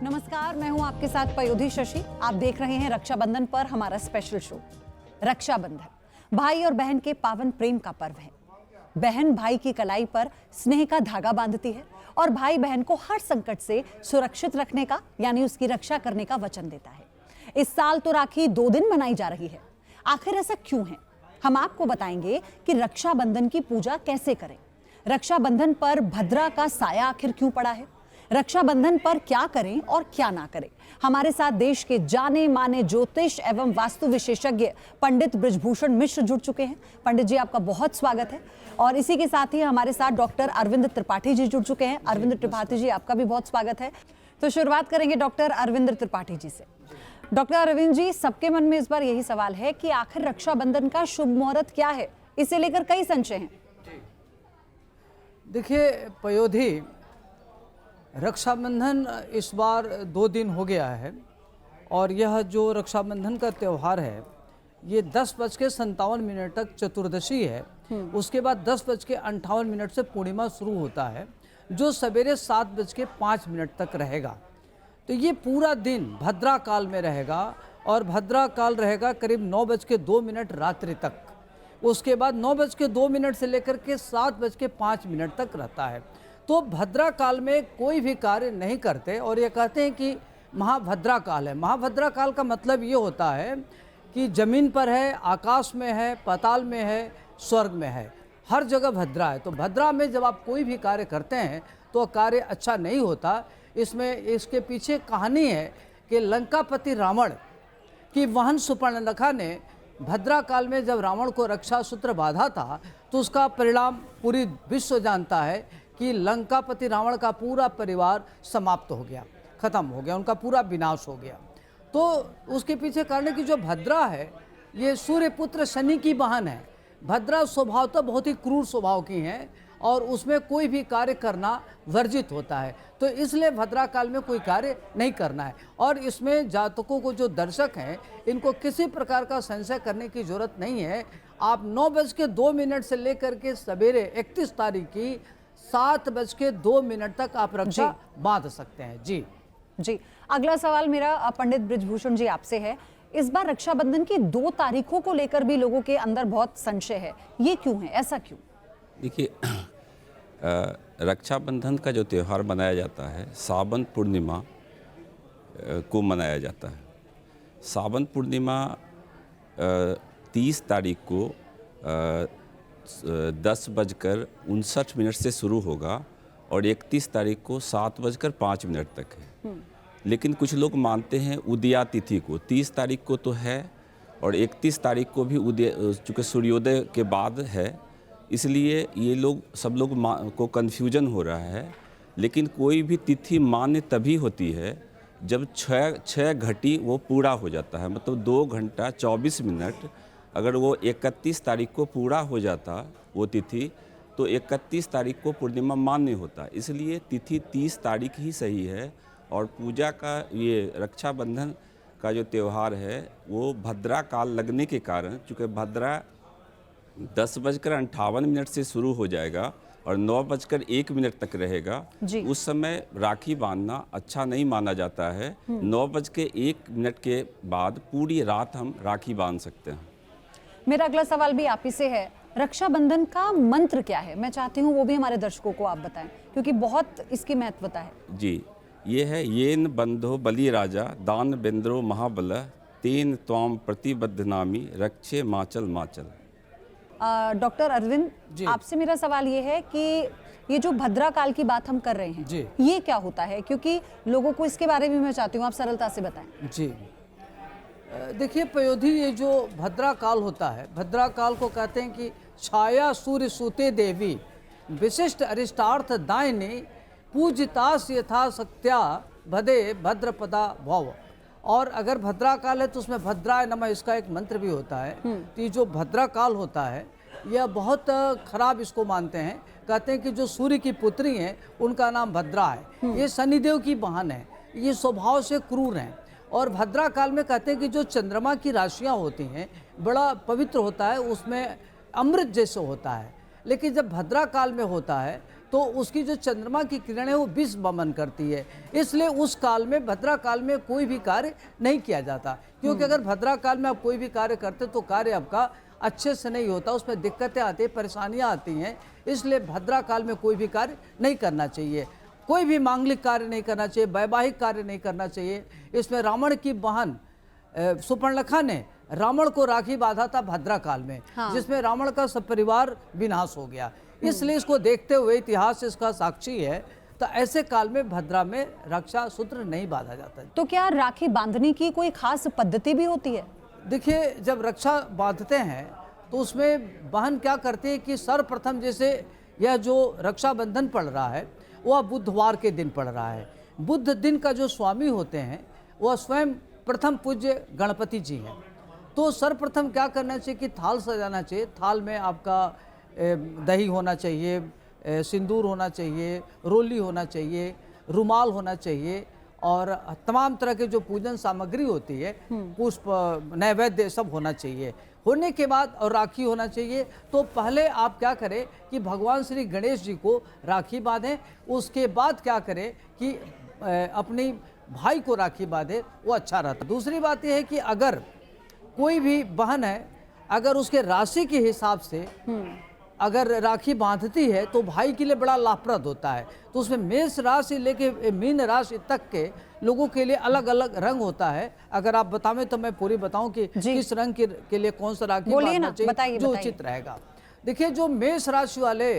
नमस्कार, मैं हूं आपके साथ पयोधी शशि। आप देख रहे हैं रक्षाबंधन पर हमारा स्पेशल शो। रक्षाबंधन भाई और बहन के पावन प्रेम का पर्व है। बहन भाई की कलाई पर स्नेह का धागा बांधती है और भाई बहन को हर संकट से सुरक्षित रखने का यानी उसकी रक्षा करने का वचन देता है। इस साल तो राखी 2 दिन मनाई जा रही है। आखिर ऐसा क्यों है, हम आपको बताएंगे कि रक्षाबंधन की पूजा कैसे करें, रक्षाबंधन पर भद्रा का साया आखिर क्यों पड़ा है, रक्षाबंधन पर क्या करें और क्या ना करें। हमारे साथ देश के जाने माने ज्योतिष एवं वास्तु विशेषज्ञ पंडित बृजभूषण मिश्र जुड़ चुके हैं। पंडित जी, आपका बहुत स्वागत है। और इसी के साथ ही हमारे साथ डॉक्टर अरविंद त्रिपाठी जी जुड़ चुके हैं। अरविंद त्रिपाठी जी, आपका भी बहुत स्वागत है। तो शुरुआत करेंगे डॉक्टर अरविंद त्रिपाठी जी से। डॉक्टर अरविंद जी, सबके मन में इस बार यही सवाल है कि आखिर रक्षाबंधन का शुभ मुहूर्त क्या है, इसे लेकर कई संशय हैं। देखिए पयोधी, रक्षाबंधन इस बार 2 दिन हो गया है और यह जो रक्षाबंधन का त्यौहार है ये 10:57 तक चतुर्दशी है। उसके बाद 10:58 से पूर्णिमा शुरू होता है, जो सवेरे 7:05 तक रहेगा। तो ये पूरा दिन भद्रा काल में रहेगा और भद्रा काल रहेगा करीब 9:02 रात्रि तक। उसके बाद 9:02 से लेकर के 7:05 तक रहता है। तो भद्रा काल में कोई भी कार्य नहीं करते और ये कहते हैं कि महाभद्रा काल है। महाभद्रा काल का मतलब ये होता है कि जमीन पर है, आकाश में है, पाताल में है, स्वर्ग में है, हर जगह भद्रा है। तो भद्रा में जब आप कोई भी कार्य करते हैं तो कार्य अच्छा नहीं होता। इसमें इसके पीछे कहानी है कि लंकापति रावण की बहन सुपर्णरेखा ने भद्रा काल में जब रावण को रक्षा सूत्र बांधा था तो उसका परिणाम पूरी विश्व जानता है कि लंकापति रावण का पूरा परिवार समाप्त हो गया, खत्म हो गया, उनका पूरा विनाश हो गया। तो उसके पीछे कारण है कि जो भद्रा है ये सूर्यपुत्र शनि की बहन है। भद्रा स्वभावतः बहुत ही क्रूर स्वभाव की हैं और उसमें कोई भी कार्य करना वर्जित होता है। तो इसलिए भद्रा काल में कोई कार्य नहीं करना है। और इसमें जातकों को, जो दर्शक हैं, इनको किसी प्रकार का संशय करने की जरूरत नहीं है। आप 9:02 से लेकर के सवेरे 31 तारीख की 7:02 तक आप रक्षा बांध सकते हैं। जी जी, अगला सवाल मेरा पंडित बृजभूषण जी आपसे है। इस बार रक्षाबंधन की 2 तारीखों को लेकर भी लोगों के अंदर बहुत संशय है, ये क्यों है, ऐसा क्यों? देखिए, रक्षाबंधन का जो त्यौहार मनाया जाता है सावन पूर्णिमा को मनाया जाता है। सावन पूर्णिमा 30 तारीख को 10:59 से शुरू होगा और 31 तारीख को 7:05 तक है। लेकिन कुछ लोग मानते हैं उदया तिथि को, 30 तारीख को तो है और 31 तारीख को भी उदय, चूँकि सूर्योदय के बाद है, इसलिए ये लोग सब लोग को कन्फ्यूजन हो रहा है। लेकिन कोई भी तिथि मान्य तभी होती है जब 6 घटी वो पूरा हो जाता है, मतलब 2 घंटा 24 मिनट। अगर वो 31 तारीख को पूरा हो जाता वो तिथि तो 31 तारीख को पूर्णिमा मान्य होता। इसलिए तिथि 30 तारीख ही सही है। और पूजा का ये रक्षाबंधन का जो त्यौहार है वो भद्रा काल लगने के कारण, चूँकि भद्रा 10:58 से शुरू हो जाएगा और 9:01 तक रहेगा, उस समय राखी बांधना अच्छा नहीं माना जाता है। 9:01 के बाद पूरी रात हम राखी बांध सकते हैं। मेरा अगला सवाल भी आप ही से है। रक्षाबंधन का मंत्र क्या है, मैं चाहती हूँ वो भी हमारे दर्शकों को आप बताएं, क्योंकि बहुत इसकी महत्वता है। जी, ये है येन बंधो बलि राजा दान बेंद्रो महाबल तेन त्वाम प्रतिबद्धनामी रक्षे माचल माचल। डॉक्टर अरविंद, आपसे मेरा सवाल ये है कि ये जो भद्रा काल की बात हम कर रहे हैं ये क्या होता है, क्योंकि लोगों को इसके बारे में मैं चाहती हूँ आप सरलता से बताएं। जी, देखिए पयोधी, ये जो भद्रा काल होता है, भद्रा काल को कहते हैं कि छाया सूर्य सूते देवी विशिष्ट अरिष्टार्थ दायिनी पूजितास यथा सत्या भदे भद्रपदा भव। और अगर भद्रा काल है तो उसमें भद्राय नमः इसका एक मंत्र भी होता है। तो ये जो भद्रा काल होता है यह बहुत खराब इसको मानते हैं। कहते हैं कि जो सूर्य की पुत्री हैं उनका नाम भद्रा है, ये शनिदेव की बहन है, ये स्वभाव से क्रूर हैं। और भद्रा काल में कहते हैं कि जो चंद्रमा की राशियाँ होती हैं बड़ा पवित्र होता है, उसमें अमृत जैसे होता है। लेकिन जब भद्रा काल में होता है तो उसकी जो चंद्रमा की किरण है वो विष वमन करती है, इसलिए उस काल में भद्रा काल में कोई भी कार्य नहीं किया जाता। क्योंकि अगर भद्रा काल में आप कोई भी कार्य करते तो कार्य आपका अच्छे से नहीं होता, उसमें दिक्कतें आती हैं, परेशानियां आती हैं। इसलिए भद्रा काल में कोई भी कार्य नहीं करना चाहिए, कोई भी मांगलिक कार्य नहीं करना चाहिए, वैवाहिक कार्य नहीं करना चाहिए। इसमें रावण की बहन सुपर्णखा ने रावण को राखी बांधा था भद्रा काल में, जिसमें रावण का सब परिवार विनाश हो गया। इसलिए इसको देखते हुए इतिहास इसका साक्षी है, तो ऐसे काल में भद्रा में रक्षा सूत्र नहीं बांधा जाता। तो क्या राखी बांधने की कोई खास पद्धति भी होती है? देखिए, जब रक्षा बांधते हैं तो उसमें बहन क्या करती है कि सर्वप्रथम, जैसे यह जो रक्षाबंधन पड़ रहा है वह बुधवार के दिन पड़ रहा है। बुध दिन का जो स्वामी होते हैं वह स्वयं प्रथम पूज्य गणपति जी हैं। तो सर्वप्रथम क्या करना चाहिए कि थाल सजाना चाहिए। थाल में आपका दही होना चाहिए, सिंदूर होना चाहिए, रोली होना चाहिए, रुमाल होना चाहिए और तमाम तरह के जो पूजन सामग्री होती है, पुष्प, नैवेद्य सब होना चाहिए। होने के बाद और राखी होना चाहिए। तो पहले आप क्या करें कि भगवान श्री गणेश जी को राखी बांधें, उसके बाद क्या करें कि अपनी भाई को राखी बांधे, वो अच्छा रहता है। दूसरी बात यह है कि अगर कोई भी बहन है, अगर उसके राशि के हिसाब से अगर राखी बांधती है तो भाई के लिए बड़ा लाभप्रद होता है। तो उसमें मेष राशि लेके मीन राशि तक के लोगों के लिए अलग अलग रंग होता है। अगर आप बतावें तो मैं पूरी बताऊं कि किस रंग के लिए कौन सा राखी बांधना चाहिए जो उचित रहेगा। देखिए, जो मेष राशि वाले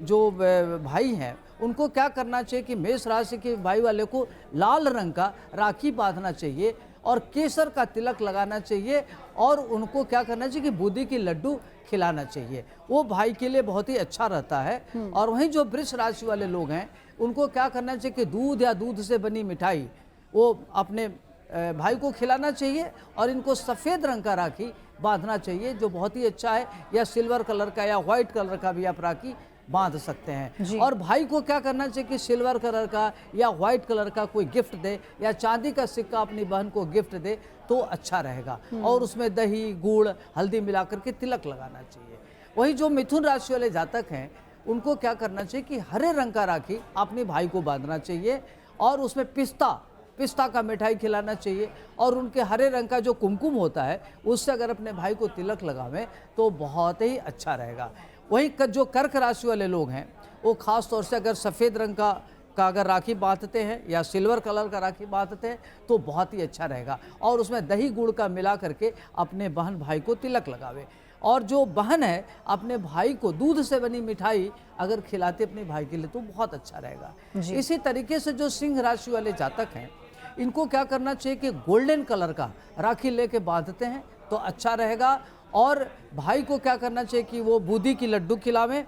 जो भाई हैं उनको क्या करना चाहिए कि मेष राशि के भाई वाले को लाल रंग का राखी बांधना चाहिए और केसर का तिलक लगाना चाहिए और उनको क्या करना चाहिए कि बूंदी की लड्डू खिलाना चाहिए। वो भाई के लिए बहुत ही अच्छा रहता है। और वहीं जो वृष राशि वाले लोग हैं उनको क्या करना चाहिए कि दूध या दूध से बनी मिठाई वो अपने भाई को खिलाना चाहिए और इनको सफ़ेद रंग का राखी बांधना चाहिए, जो बहुत ही अच्छा है। या सिल्वर कलर का या व्हाइट कलर का भी आप राखी बांध सकते हैं। और भाई को क्या करना चाहिए कि सिल्वर कलर का या व्हाइट कलर का कोई गिफ्ट दे या चांदी का सिक्का अपनी बहन को गिफ्ट दे तो अच्छा रहेगा। और उसमें दही, गुड़, हल्दी मिलाकर के तिलक लगाना चाहिए। वही जो मिथुन राशि वाले जातक हैं उनको क्या करना चाहिए कि हरे रंग का राखी अपने भाई को बांधना चाहिए और उसमें पिस्ता का मिठाई खिलाना चाहिए। और उनके हरे रंग का जो कुमकुम होता है उससे अगर अपने भाई को तिलक लगावें तो बहुत ही अच्छा रहेगा। वही जो कर्क राशि वाले लोग हैं वो खास तौर से अगर सफ़ेद रंग का अगर राखी बांधते हैं या सिल्वर कलर का राखी बांधते हैं तो बहुत ही अच्छा रहेगा। और उसमें दही गुड़ का मिला करके अपने बहन भाई को तिलक लगावे। और जो बहन है अपने भाई को दूध से बनी मिठाई अगर खिलाते अपने भाई के लिए तो बहुत अच्छा रहेगा। इसी तरीके से जो सिंह राशि वाले जातक हैं इनको क्या करना चाहिए कि गोल्डन कलर का राखी लेके बांधते हैं तो अच्छा रहेगा। और भाई को क्या करना चाहिए कि वो बूंदी की लड्डू खिलावें,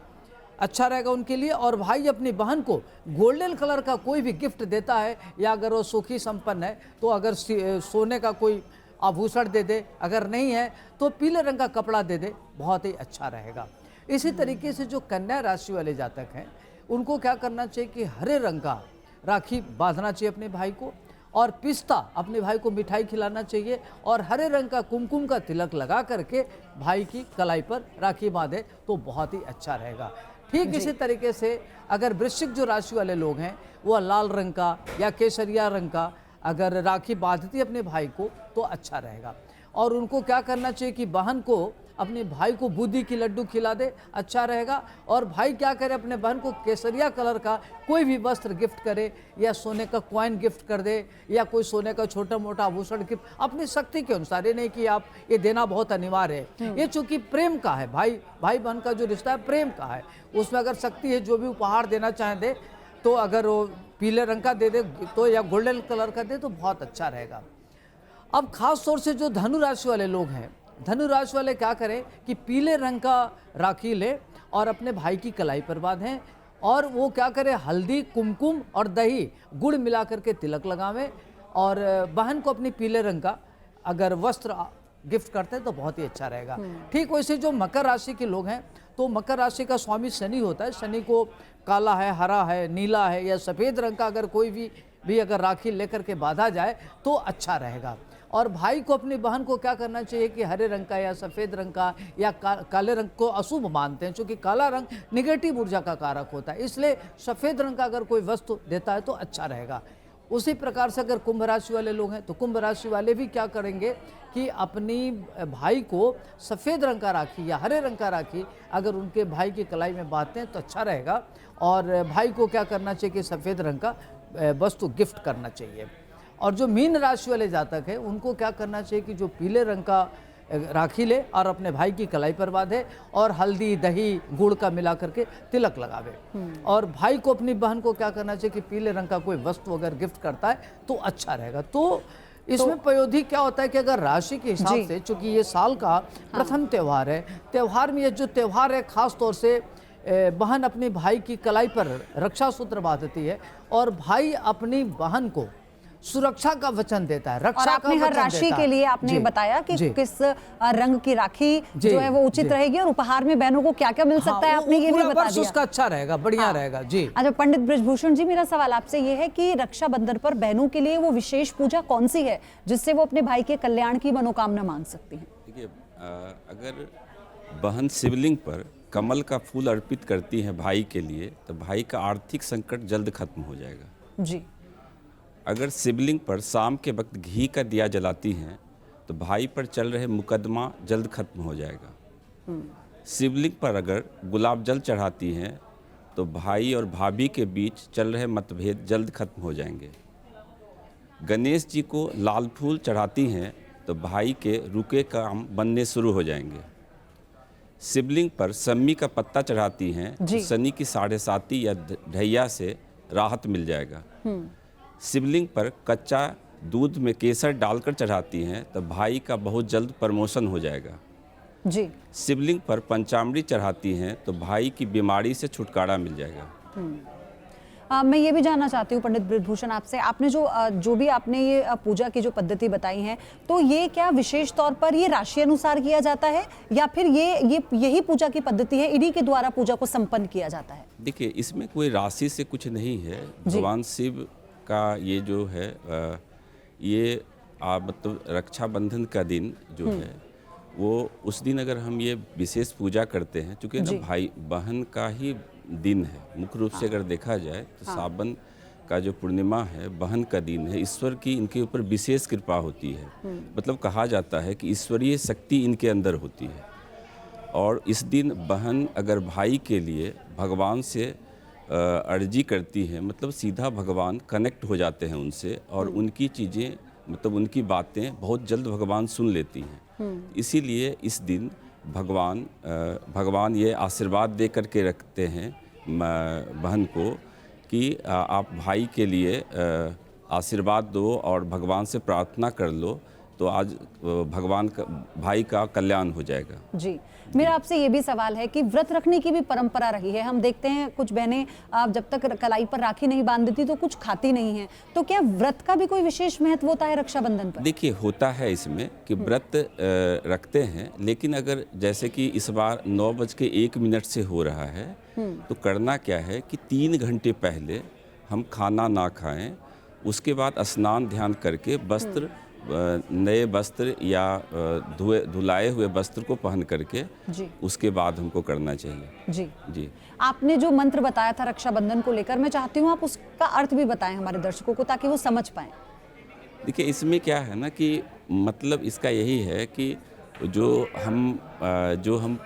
अच्छा रहेगा उनके लिए। और भाई अपनी बहन को गोल्डन कलर का कोई भी गिफ्ट देता है या अगर वो सुखी संपन्न है तो अगर सोने का कोई आभूषण दे दे, अगर नहीं है तो पीले रंग का कपड़ा दे दे, बहुत ही अच्छा रहेगा। इसी तरीके से जो कन्या राशि वाले जातक हैं उनको क्या करना चाहिए कि हरे रंग का राखी बांधना चाहिए अपने भाई को और पिस्ता अपने भाई को मिठाई खिलाना चाहिए और हरे रंग का कुमकुम का तिलक लगा करके भाई की कलाई पर राखी बांधे तो बहुत ही अच्छा रहेगा। ठीक इसी तरीके से अगर वृश्चिक जो राशि वाले लोग हैं वो लाल रंग का या केसरिया रंग का अगर राखी बांधती अपने भाई को तो अच्छा रहेगा। और उनको क्या करना चाहिए कि बहन को अपने भाई को बूंदी की लड्डू खिला दे, अच्छा रहेगा। और भाई क्या करे अपने बहन को केसरिया कलर का कोई भी वस्त्र गिफ्ट करे या सोने का कॉइन गिफ्ट कर दे या कोई सोने का छोटा मोटा आभूषण गिफ्ट अपनी शक्ति के अनुसार। ये नहीं कि आप ये देना बहुत अनिवार्य है। ये चूंकि प्रेम का है, भाई बहन का जो रिश्ता है प्रेम का है, उसमें अगर शक्ति है जो भी उपहार देना चाहे दे। तो अगर वो पीले रंग का दे दे तो या गोल्डन कलर का दे तो बहुत अच्छा रहेगा। अब खास तौर से जो धनु राशि वाले लोग हैं, धनु राशि वाले क्या करें कि पीले रंग का राखी ले और अपने भाई की कलाई पर बांधें और वो क्या करें हल्दी, कुमकुम और दही गुड़ मिला करके तिलक लगावें और बहन को अपनी पीले रंग का अगर वस्त्र गिफ्ट करते हैं तो बहुत ही अच्छा रहेगा। ठीक वैसे जो मकर राशि के लोग हैं तो मकर राशि का स्वामी शनि होता है। शनि को काला है, हरा है, नीला है या सफ़ेद रंग का अगर कोई भी अगर राखी लेकर के बांधा जाए तो अच्छा रहेगा। और भाई को अपनी बहन को क्या करना चाहिए कि हरे रंग का या सफ़ेद रंग का या काले रंग को अशुभ मानते हैं, क्योंकि काला रंग निगेटिव ऊर्जा का कारक होता है, इसलिए सफ़ेद रंग का अगर कोई वस्तु देता है तो अच्छा रहेगा। उसी प्रकार से अगर कुंभ राशि वाले लोग हैं तो कुंभ राशि वाले भी क्या करेंगे कि अपनी भाई को सफ़ेद रंग का राखी या हरे रंग का राखी अगर उनके भाई की कलाई में बांधते हैं तो अच्छा रहेगा। और भाई को क्या करना चाहिए कि सफ़ेद रंग का वस्तु गिफ्ट करना चाहिए। और जो मीन राशि वाले जातक हैं उनको क्या करना चाहिए कि जो पीले रंग का राखी ले और अपने भाई की कलाई पर बांधे और हल्दी दही गुड़ का मिला करके तिलक लगावे। और भाई को अपनी बहन को क्या करना चाहिए कि पीले रंग का कोई वस्तु अगर गिफ्ट करता है तो अच्छा रहेगा। तो इसमें पयोधी क्या होता है कि अगर राशि के हिसाब से, चूंकि ये साल का प्रथम त्यौहार है, त्यौहार में ये जो त्यौहार है खास तौर से बहन अपनी भाई की कलाई पर रक्षा सूत्र बांधती है और भाई अपनी बहन को सुरक्षा का वचन देता है, रक्षा का आपने वचन हर राशि देता के है। लिए आपने बताया कि जी। किस रंग की राखी जो है वो उचित रहेगी और उपहार में बहनों को क्या क्या मिल सकता है, आपने ये भी बता दिया। उसका अच्छा रहेगा, बढ़िया रहेगा जी। अच्छा पंडित ब्रजभूषण जी, मेरा सवाल आपसे ये है कि रक्षाबंधन पर बहनों के लिए वो विशेष पूजा कौन सी है जिससे वो अपने भाई के कल्याण की मनोकामना मांग सकती हैं? देखिए, अगर बहन शिवलिंग पर कमल का फूल अर्पित करती है भाई के लिए तो भाई का आर्थिक संकट जल्द खत्म हो जाएगा जी। अगर शिवलिंग पर शाम के वक्त घी का दिया जलाती हैं तो भाई पर चल रहे मुकदमा जल्द खत्म हो जाएगा। शिवलिंग पर अगर गुलाब जल चढ़ाती हैं तो भाई और भाभी के बीच चल रहे मतभेद जल्द खत्म हो जाएंगे। गणेश जी को लाल फूल चढ़ाती हैं तो भाई के रुके काम बनने शुरू हो जाएंगे। शिवलिंग पर सम्मी का पत्ता चढ़ाती हैं तो शनि की 7.5 या ढैया से राहत मिल जाएगा। शिवलिंग पर कच्चा दूध में केसर डालकर चढ़ाती हैं तो भाई का बहुत जल्द प्रमोशन हो जाएगा। जी। शिवलिंग पर पंचामृत चढ़ाती हैं तो भाई की बीमारी से छुटकारा मिल जाएगा। मैं ये भी जानना चाहती हूँ पंडित ब्रजभूषण आपसे, आपने जो भी आपने ये पूजा की जो पद्धति बताई है तो ये क्या विशेष तौर पर ये राशि अनुसार किया जाता है या फिर यही पूजा की पद्धति है, इन्हीं के द्वारा पूजा को संपन्न किया जाता है? देखिए, इसमें कोई राशि से कुछ नहीं है। भगवान शिव का ये जो है ये मतलब रक्षाबंधन का दिन जो है वो उस दिन अगर हम ये विशेष पूजा करते हैं, क्योंकि ना भाई बहन का ही दिन है मुख्य रूप से अगर देखा जाए तो सावन का जो पूर्णिमा है बहन का दिन है। ईश्वर की इनके ऊपर विशेष कृपा होती है, मतलब कहा जाता है कि ईश्वरीय शक्ति इनके अंदर होती है। और इस दिन बहन अगर भाई के लिए भगवान से अर्जी करती है, मतलब सीधा भगवान कनेक्ट हो जाते हैं उनसे और उनकी चीज़ें मतलब उनकी बातें बहुत जल्द भगवान सुन लेती हैं। इसीलिए इस दिन भगवान ये आशीर्वाद दे करके रखते हैं बहन को कि आप भाई के लिए आशीर्वाद दो और भगवान से प्रार्थना कर लो तो आज भगवान का भाई का कल्याण हो जाएगा। जी। मेरा आपसे ये भी सवाल है कि व्रत रखने की भी परंपरा रही है, हम देखते हैं कुछ बहनें जब तक कलाई पर राखी नहीं बांध देती तो कुछ खाती नहीं है, तो क्या व्रत का भी कोई विशेष महत्व होता है रक्षाबंधन पर? देखिए, होता है इसमें कि व्रत रखते हैं, लेकिन अगर जैसे कि इस बार 9:01 से हो रहा है तो करना क्या है कि 3 घंटे पहले हम खाना ना खाएं, उसके बाद स्नान ध्यान करके वस्त्र नए वस्त्र या धुलाए हुए वस्त्र को पहन करके उसके बाद हमको करना चाहिए। जी जी। आपने जो मंत्र बताया था रक्षाबंधन को लेकर, मैं चाहती हूँ आप उसका अर्थ भी बताएं हमारे दर्शकों को ताकि वो समझ पाएं। देखिए, इसमें क्या है ना कि मतलब इसका यही है कि जो हम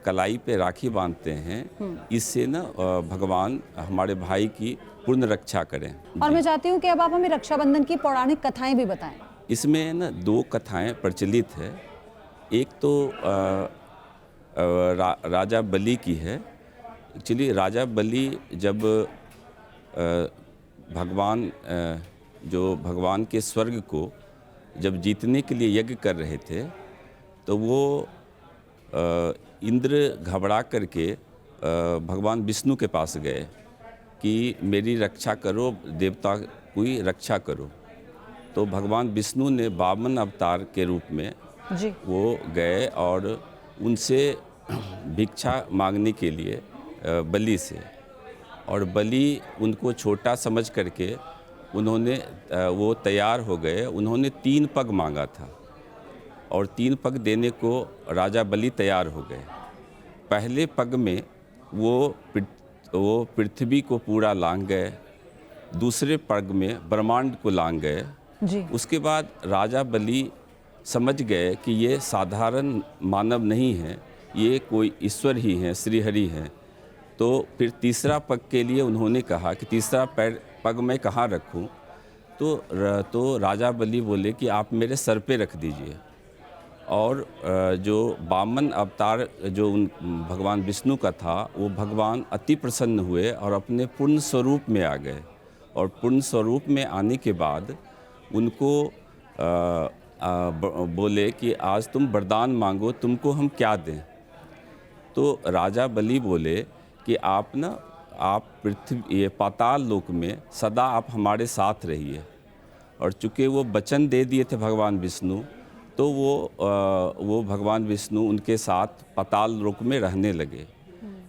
कलाई पे राखी बांधते हैं, इससे ना भगवान हमारे भाई की पूर्ण रक्षा करें। और मैं चाहती हूँ कि अब आप हमें रक्षाबंधन की पौराणिक कथाएं भी बताएं। इसमें ना 2 कथाएं प्रचलित है। एक तो राजा बलि की है। एक्चुअली राजा बलि जब भगवान के स्वर्ग को जब जीतने के लिए यज्ञ कर रहे थे तो वो इंद्र घबरा करके भगवान विष्णु के पास गए कि मेरी रक्षा करो, देवता की रक्षा करो। तो भगवान विष्णु ने 52 अवतार के रूप में वो गए और उनसे भिक्षा मांगने के लिए बलि से, और बलि उनको छोटा समझ करके उन्होंने वो तैयार हो गए। उन्होंने 3 पग मांगा था और 3 पग देने को राजा बलि तैयार हो गए। पहले पग में वो पृथ्वी को पूरा लांघ गए, दूसरे पग में ब्रह्मांड को लांघ गए। जी। उसके बाद राजा बलि समझ गए कि ये साधारण मानव नहीं है, ये कोई ईश्वर ही हैं, श्रीहरि हैं। तो फिर तीसरा पग के लिए उन्होंने कहा कि तीसरा पग मैं कहाँ रखूं? तो राजा बलि बोले कि आप मेरे सर पे रख दीजिए। और जो वामन अवतार जो भगवान विष्णु का था, वो भगवान अति प्रसन्न हुए और अपने पूर्ण स्वरूप में आ गए। और पूर्ण स्वरूप में आने के बाद उनको बोले कि आज तुम वरदान मांगो, तुमको हम क्या दें? तो राजा बलि बोले कि आप पृथ्वी ये पाताल लोक में सदा आप हमारे साथ रहिए। और चूँकि वो वचन दे दिए थे भगवान विष्णु, तो वो भगवान विष्णु उनके साथ पाताल लोक में रहने लगे।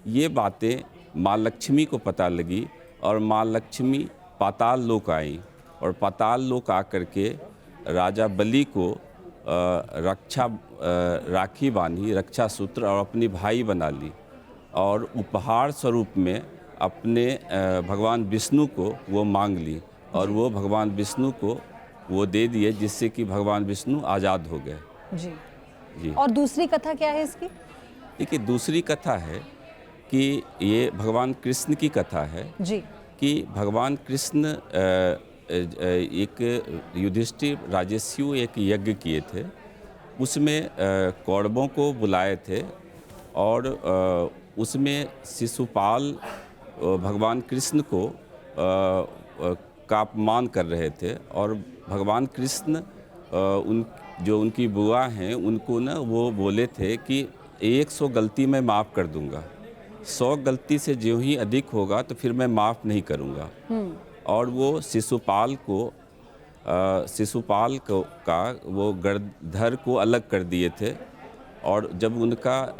ये बातें माँ लक्ष्मी को पता लगी और माँ लक्ष्मी पाताल लोक आई और पाताल लोक आकर के राजा बलि को राखी बांधी, रक्षा सूत्र और अपनी भाई बना ली और उपहार स्वरूप में अपने भगवान विष्णु को वो मांग ली और वो भगवान विष्णु को वो दे दिए, जिससे कि भगवान विष्णु आज़ाद हो गए। जी। जी। और दूसरी कथा क्या है इसकी? देखिए, दूसरी कथा है कि ये भगवान कृष्ण की कथा है। जी। कि भगवान कृष्ण एक युधिष्ठिर राजस्यु एक यज्ञ किए थे, उसमें कौरवों को बुलाए थे और उसमें शिशुपाल भगवान कृष्ण को का अपमान कर रहे थे। और भगवान कृष्ण उनकी बुआ हैं, उनको ना वो बोले थे कि 100 गलती मैं माफ़ कर दूंगा, 100 गलती से जो ही अधिक होगा तो फिर मैं माफ़ नहीं करूंगा। और वो शिशुपाल का वो गर्दधर को अलग कर दिए थे। और जब उनका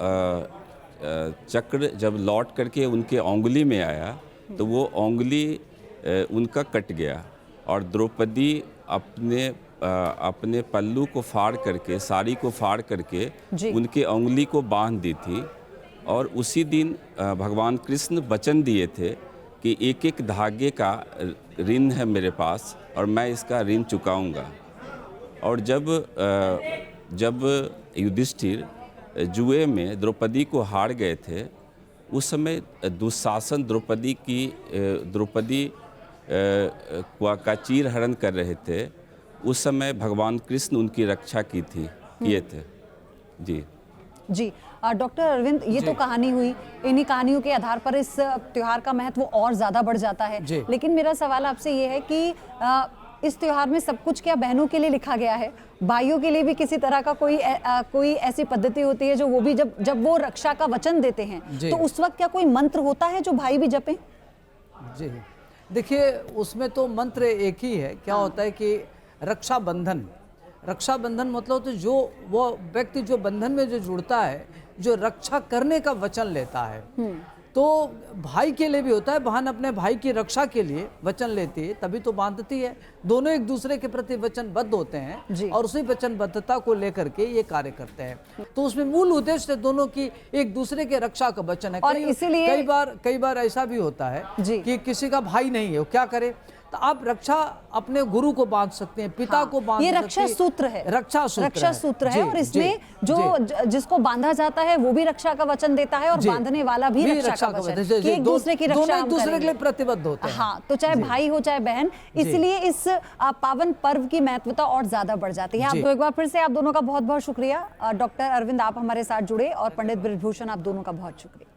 चक्र जब लौट करके उनके उंगली में आया तो वो उंगली उनका कट गया और द्रौपदी अपने पल्लू को फाड़ करके, साड़ी को फाड़ करके उनके उंगली को बांध दी थी। और उसी दिन भगवान कृष्ण वचन दिए थे कि एक एक धागे का ऋण है मेरे पास और मैं इसका ऋण चुकाऊंगा। और जब युधिष्ठिर जुए में द्रौपदी को हार गए थे, उस समय दुशासन द्रौपदी का चीर हरण कर रहे थे। उस समय भगवान कृष्ण उनकी रक्षा किए थे। जी जी। डॉक्टर अरविंद, ये तो कहानी हुई, इन्हीं कहानियों के आधार पर इस त्योहार का महत्व और ज़्यादा बढ़ जाता है। लेकिन मेरा सवाल आपसे ये है कि इस त्योहार में सब कुछ क्या बहनों के लिए लिखा गया है? भाइयों के लिए भी किसी तरह का कोई ऐसी पद्धति होती है जो वो भी जब वो रक्षा का वचन देते हैं तो उस वक्त क्या कोई मंत्र होता है जो भाई भी जपें? जी देखिए, उसमें तो मंत्र एक ही है। क्या होता है कि रक्षाबंधन मतलब तो जो वो व्यक्ति जो बंधन में जो जुड़ता है, जो रक्षा करने का वचन लेता है, तो भाई के लिए भी होता है। बहन अपने भाई की रक्षा के लिए वचन लेती है, तभी तो बांधती है। दोनों एक दूसरे के प्रति वचनबद्ध होते हैं और उसी वचनबद्धता को लेकर के ये कार्य करते हैं। तो उसमें मूल उद्देश्य दोनों की एक दूसरे के रक्षा का वचन है। और इसीलिए कई बार ऐसा भी होता है कि किसी का भाई नहीं है, वो क्या करे? तो आप रक्षा अपने गुरु को बांध सकते हैं, पिता को बांध सकते हैं। ये रक्षा सूत्र है, रक्षा सूत्र है। और इसमें जिसको बांधा जाता है वो भी रक्षा का वचन देता है और बांधने वाला भी रक्षा का वचन, कि एक दूसरे की रक्षा एक दूसरे के लिए प्रतिबद्ध होते हैं। हाँ, तो चाहे भाई हो चाहे बहन, इसलिए इस पावन पर्व की महत्वता और ज्यादा बढ़ जाती है। आप एक बार फिर से आप दोनों का बहुत बहुत शुक्रिया। डॉक्टर अरविंद, आप हमारे साथ जुड़े, और पंडित बृजभूषण, आप दोनों का बहुत शुक्रिया।